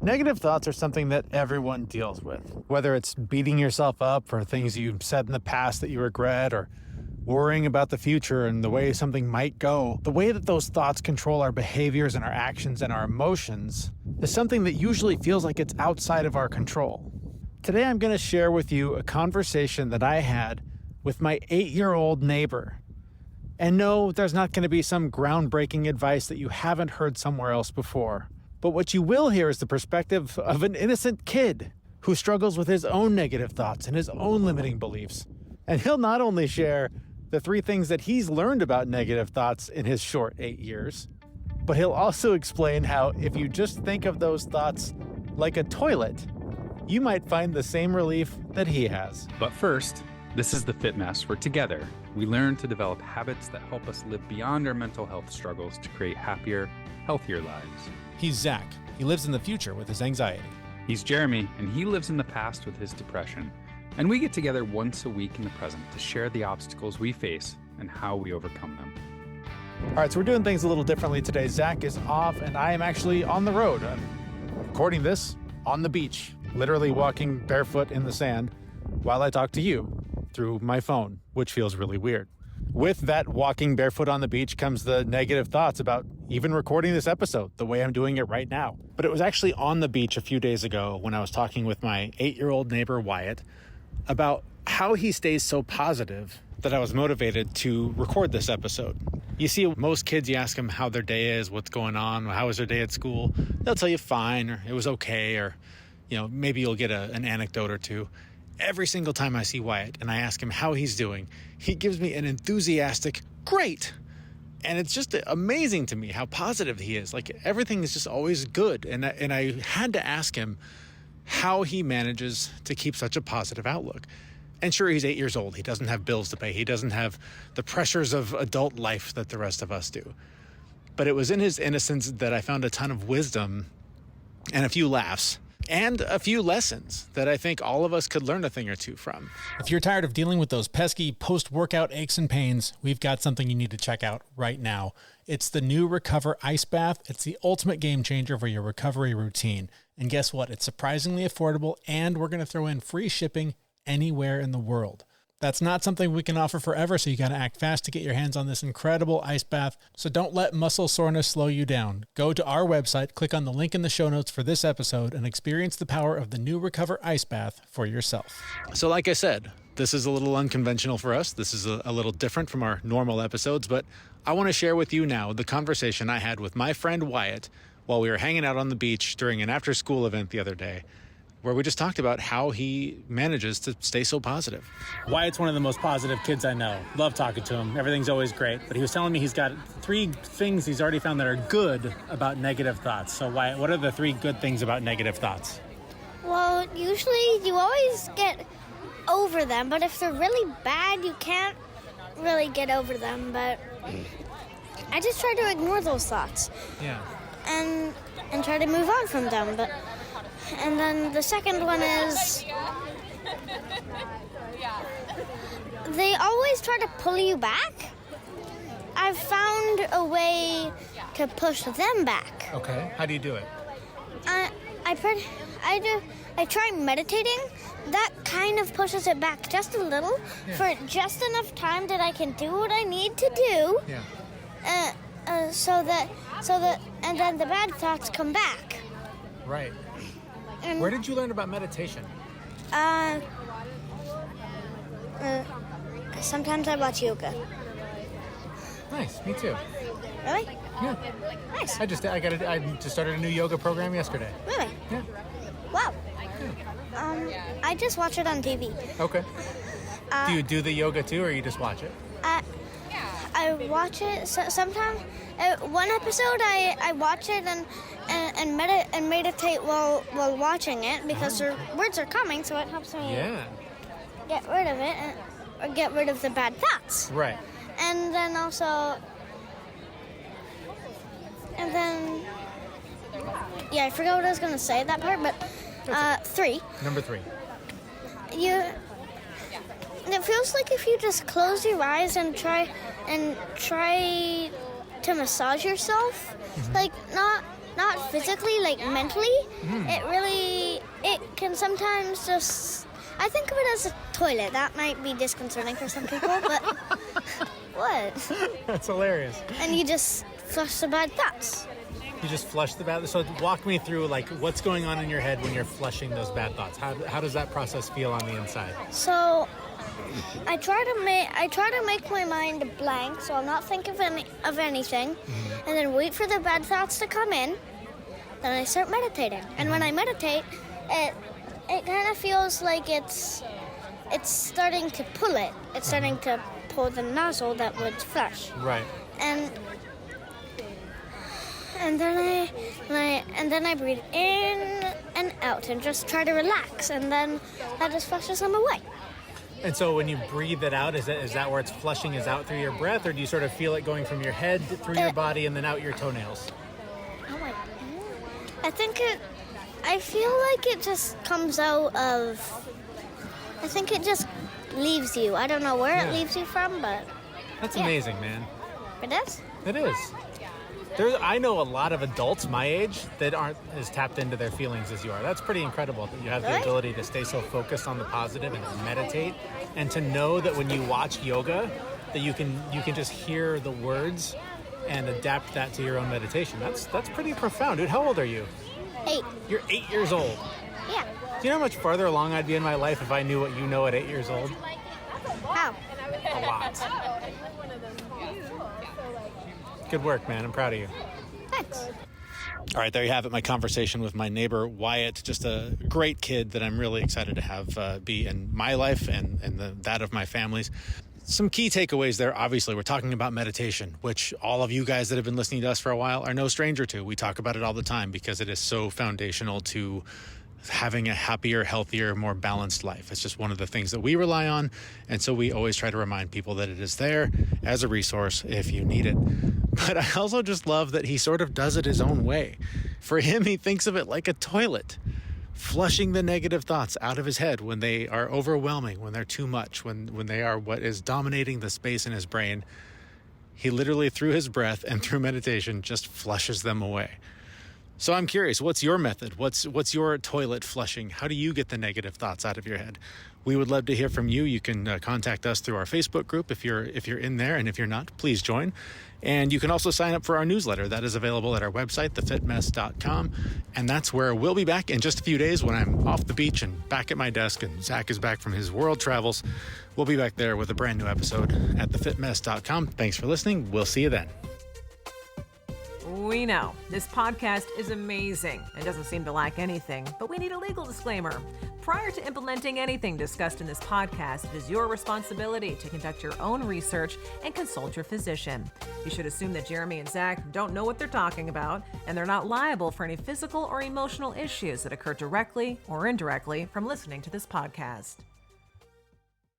Negative thoughts are something that everyone deals with, whether it's beating yourself up for things you said in the past that you regret, or worrying about the future and the way something might go. The way that those thoughts control our behaviors and our actions and our emotions is something that usually feels like it's outside of our control. Today I'm going to share with you a conversation that I had with my 8-year-old neighbor. And no, there's not going to be some groundbreaking advice that you haven't heard somewhere else before. But what you will hear is the perspective of an innocent kid who struggles with his own negative thoughts and his own limiting beliefs. And he'll not only share the 3 things that he's learned about negative thoughts in his short 8 years, but he'll also explain how if you just think of those thoughts like a toilet, you might find the same relief that he has. But first, this is the Fit Mess, where together we learn to develop habits that help us live beyond our mental health struggles to create happier, healthier lives. He's Zach. He lives in the future with his anxiety. He's Jeremy, and he lives in the past with his depression. And we get together once a week in the present to share the obstacles we face and how we overcome them. All right, so we're doing things a little differently today. Zach is off, and I am actually on the road. I'm recording this on the beach, literally walking barefoot in the sand while I talk to you through my phone, which feels really weird. With that walking barefoot on the beach comes the negative thoughts about even recording this episode the way I'm doing it right now. But it was actually on the beach a few days ago when I was talking with my 8-year-old neighbor, Wyatt, about how he stays so positive that I was motivated to record this episode. You see, most kids, you ask them how their day is, what's going on, how was their day at school. They'll tell you fine, or it was okay, or, maybe you'll get an anecdote or two. Every single time I see Wyatt and I ask him how he's doing, he gives me an enthusiastic, great. And it's just amazing to me how positive he is. Like, everything is just always good. And I had to ask him how he manages to keep such a positive outlook. And sure, he's 8 years old. He doesn't have bills to pay. He doesn't have the pressures of adult life that the rest of us do. But it was in his innocence that I found a ton of wisdom and a few laughs and a few lessons that I think all of us could learn a thing or two from. If you're tired of dealing with those pesky post-workout aches and pains, we've got something you need to check out right now. It's the new Recover Ice Bath. It's the ultimate game changer for your recovery routine. And guess what? It's surprisingly affordable, and we're going to throw in free shipping anywhere in the world. That's not something we can offer forever, so you got to act fast to get your hands on this incredible ice bath. So don't let muscle soreness slow you down. Go to our website, click on the link in the show notes for this episode, and experience the power of the new Recover Ice Bath for yourself. So like I said, this is a little unconventional for us. This is a little different from our normal episodes, but I want to share with you now the conversation I had with my friend Wyatt while we were hanging out on the beach during an after-school event the other day, where we just talked about how he manages to stay so positive. Wyatt's one of the most positive kids I know. Love talking to him. Everything's always great. But he was telling me he's got 3 things he's already found that are good about negative thoughts. So Wyatt, what are the 3 good things about negative thoughts? Well, usually you always get over them, but if they're really bad, you can't really get over them. But I just try to ignore those thoughts. Yeah. And try to move on from them. And then the second one is they always try to pull you back. I've found a way to push them back. Okay. How do you do it? I try meditating. That kind of pushes it back just a little for just enough time that I can do what I need to do. Yeah. So that and then the bad thoughts come back. Right. Where did you learn about meditation? Sometimes I watch yoga. Nice, me too. Really? Yeah. Nice. I just started a new yoga program yesterday. Really? Yeah. Wow. I just watch it on TV. Okay. Do you do the yoga too, or you just watch it? I watch it sometimes. One episode I watch it and meditate while watching it because the words are coming, so it helps me get rid of it or get rid of the bad thoughts. Right. And then also, I forgot what I was gonna say that part, but 3. Number 3. It feels like if you just close your eyes and try to massage yourself, like not physically, like mentally. It can sometimes just, I think of it as a toilet. That might be disconcerting for some people, but what? That's hilarious. And you just flush the bad thoughts. You just flush the bad. So walk me through like what's going on in your head when you're flushing those bad thoughts. How does that process feel on the inside? So I try to make my mind blank, so I'm not thinking of anything, and then wait for the bad thoughts to come in. Then I start meditating, and when I meditate, it kind of feels like it's starting to pull it. It's starting to pull the nozzle that would flush. Right. And then I breathe in and out and just try to relax, and then that just flushes them away. And so when you breathe it out, is that where it's flushing is out through your breath, or do you sort of feel it going from your head through your body and then out your toenails? Oh my! I feel like it just comes out of. I think it just leaves you. I don't know where it leaves you from, but. That's amazing, man. It is? It is. I know a lot of adults my age that aren't as tapped into their feelings as you are. That's pretty incredible that you have the ability to stay so focused on the positive and to meditate, and to know that when you watch yoga, that you can just hear the words and adapt that to your own meditation. That's pretty profound, dude. How old are you? 8. You're 8 years old. Yeah. Do you know how much farther along I'd be in my life if I knew what you know at 8 years old? How? A lot. Good work, man. I'm proud of you. Thanks. All right, there you have it. My conversation with my neighbor, Wyatt. Just a great kid that I'm really excited to have be in my life and that of my family's. Some key takeaways there. Obviously, we're talking about meditation, which all of you guys that have been listening to us for a while are no stranger to. We talk about it all the time because it is so foundational to having a happier, healthier, more balanced life. It's just one of the things that we rely on. And so we always try to remind people that it is there as a resource if you need it. But I also just love that he sort of does it his own way. For him, he thinks of it like a toilet, flushing the negative thoughts out of his head when they are overwhelming, when they're too much, when they are what is dominating the space in his brain. He literally, through his breath and through meditation, just flushes them away. So I'm curious, what's your method? What's your toilet flushing? How do you get the negative thoughts out of your head? We would love to hear from you. You can contact us through our Facebook group if you're in there, and if you're not, please join. And you can also sign up for our newsletter. That is available at our website, thefitmess.com. And that's where we'll be back in just a few days when I'm off the beach and back at my desk and Zach is back from his world travels. We'll be back there with a brand new episode at thefitmess.com. Thanks for listening. We'll see you then. We know this podcast is amazing and doesn't seem to lack anything, but we need a legal disclaimer. Prior to implementing anything discussed in this podcast, it is your responsibility to conduct your own research and consult your physician. You should assume that Jeremy and Zach don't know what they're talking about, and they're not liable for any physical or emotional issues that occur directly or indirectly from listening to this podcast.